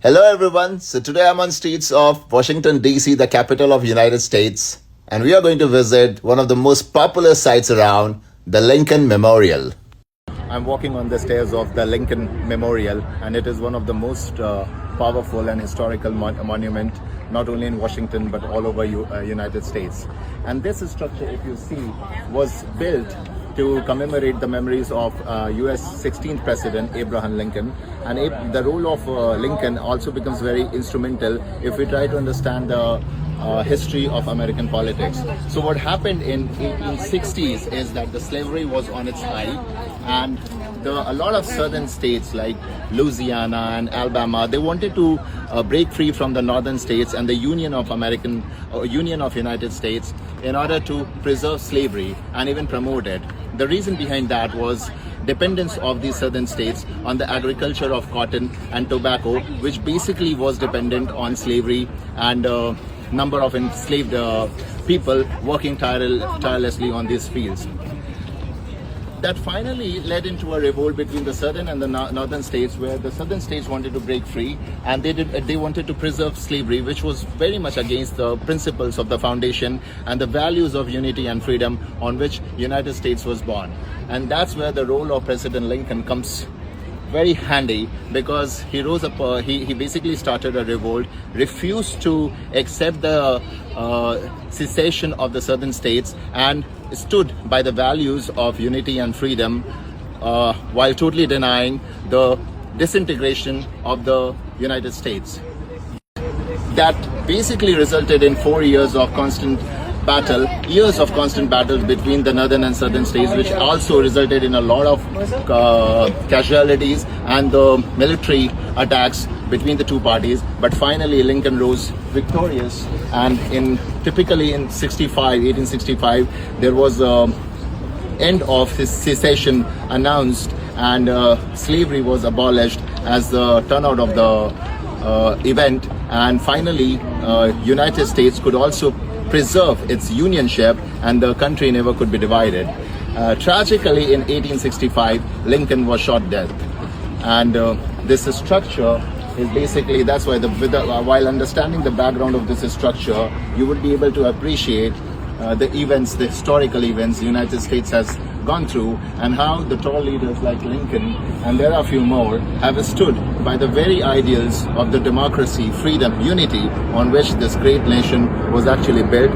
Hello everyone. So today I'm on streets of Washington DC, the capital of United States, and we are going to visit one of the most popular sites around, the Lincoln Memorial. I'm walking on the stairs of the Lincoln Memorial, and it is one of the most powerful and historical monument, not only in Washington but all over United States. And this structure, if you see, was built to commemorate the memories of US 16th President Abraham Lincoln. And the role of Lincoln also becomes very instrumental if we try to understand the history of American politics. So what happened in 1860s is that the slavery was on its high, and a lot of southern states like Louisiana and Alabama, they wanted to break free from the northern states and the Union of United States in order to preserve slavery and even promote it. The reason behind that was dependence of these southern states on the agriculture of cotton and tobacco, which basically was dependent on slavery and number of enslaved people working tirelessly on these fields. That finally led into a revolt between the southern and the northern states, where the southern states wanted to break free, and they wanted to preserve slavery, which was very much against the principles of the foundation and the values of unity and freedom on which United States was born. And that's where the role of President Lincoln comes very handy, because he rose up, he basically started a revolt, refused to accept the secession of the southern states, and stood by the values of unity and freedom, while totally denying the disintegration of the United States. That basically resulted in 4 years of constant battle between the northern and southern states, which also resulted in a lot of casualties and the military attacks between the two parties. But finally Lincoln rose victorious, and typically in 1865 there was end of his secession announced, and slavery was abolished as the turnout of the event. And finally United States could also preserve its unionship, and the country never could be divided. Tragically, in 1865, Lincoln was shot dead, and this structure is basically, that's why while understanding the background of this structure, you would be able to appreciate the historical events the United States has gone through, and how the tall leaders like Lincoln, and there are a few more, have stood by the very ideals of the democracy, freedom, unity on which this great nation was actually built.